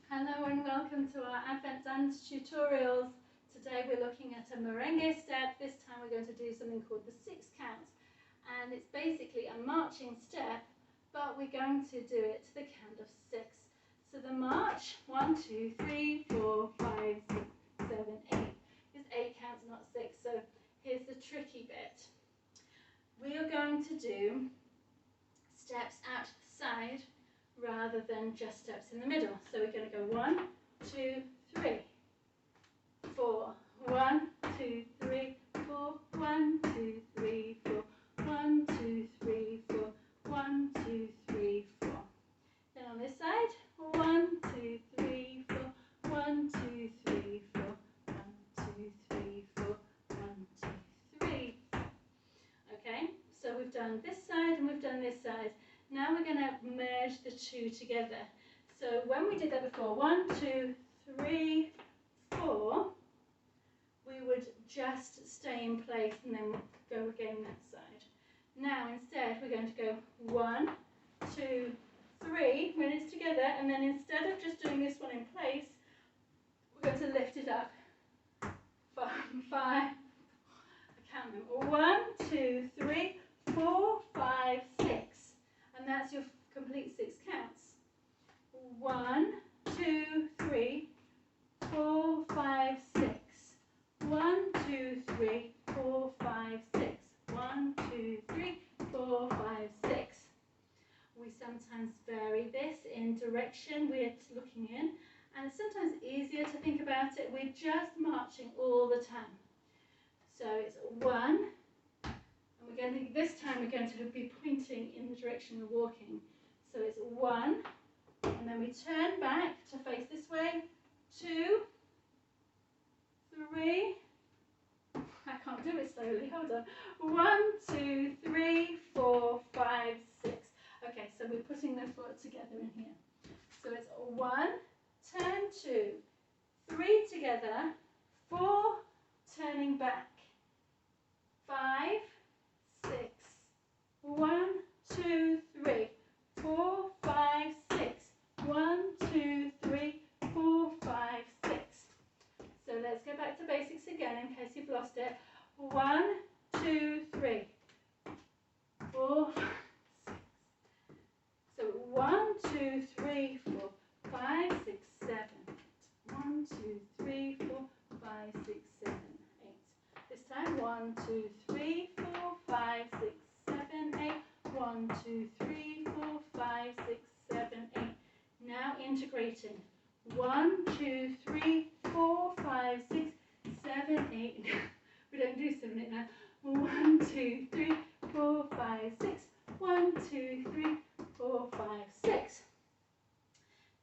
Hello and welcome to our Advent Dance tutorials. Today we're looking at a merengue step. This time we're going to do something called the 6 count. And it's basically a marching step, but we're going to do it to the count of 6. So the march, 1, 2, 3, 4, 5, 6, 7, 8. Is 8 counts, not 6. So here's the tricky bit. We are going to do steps out to the side rather than just steps in the middle. So we're going to go 1, 2, 3, 4, 1, 2, 3, 4, 1, 2, 3, 4, 1, 2, 3, 4, 1, 2, 3, 4. Then on this side, 1, 2, 3, 4, 1, 2, 3, 4, 1, 2, 3, 4, 1, 2, 3. Okay, so we've done this side and we've done this side. Now we're going to merge the two together. So when we did that before, 1, 2, 3, 4, we would just stay in place and then go again that side. Now instead we're going to go 1, 2, 3 when it's together, and then instead of just doing this one in place, we're going to lift it up. 5, I count them. 1, 2, 3, 4, 5, 6. And that's your complete 6 counts. 1, 2, 3, 4, 5, 6. 1, 2, 3, 4, 5, 6. 1, 2, 3, 4, 5, 6. We sometimes vary this in direction we're looking in, and it's sometimes easier to think about it. We're just marching all the time. So it's 1. This time we're going to be pointing in the direction we're walking. So it's 1, and then we turn back to face this way. 2, 3, I can't do it slowly, hold on. 1, 2, 3, 4, 5, 6. Okay, so we're putting the foot together in here. So it's 1, turn 2, 3 together, 4, turning back, 5, 6. 1, 2, 3, 4, 5, 6. 1, 2, 3, 4, 5, 6. So let's go back to basics again in case you've lost it. 1, 2, 3, 4, 5, 6. So 1, 2, 3, 4, 5, 6, 7. 1, 2, 3, 4, 5, 6, 7, 8. This time 1, 2, 3, 4, 5, 6, 7, 8. 1, 2, 3, 4, 5, 6, 7, 8. Now integrating. 1, 2, 3, 4, 5, 6, 7, 8. We don't do 7, 8 now. 1, 2, 3, 4, 5, 6. 1, 2, 3, 4, 5, 6.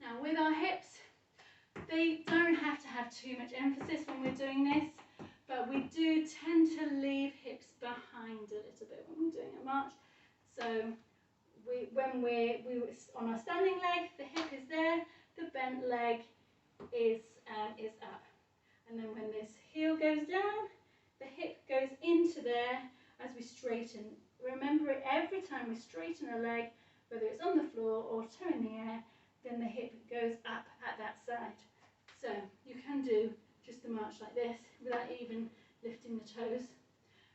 Now with our hips, they don't have to have too much emphasis when we're doing this, but we do tend to leave hips behind a little bit when we're doing a march. So when we're on our standing leg, the hip is there, the bent leg is up. And then when this heel goes down, the hip goes into there as we straighten. Remember, every time we straighten a leg, whether it's on the floor or toe in the air, then the hip goes up at that side. So you can do just the march like this without even lifting the toes.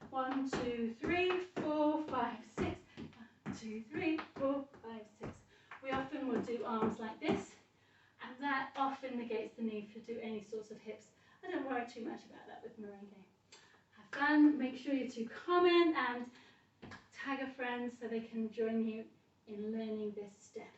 1, 2, 3, 4, 5, 6. 1, 2, 3, 4, 5, 6. We often will do arms like this, and that often negates the need to do any sorts of hips. I don't worry too much about that with merengue. Have fun, make sure you to comment and tag a friend so they can join you in learning this step.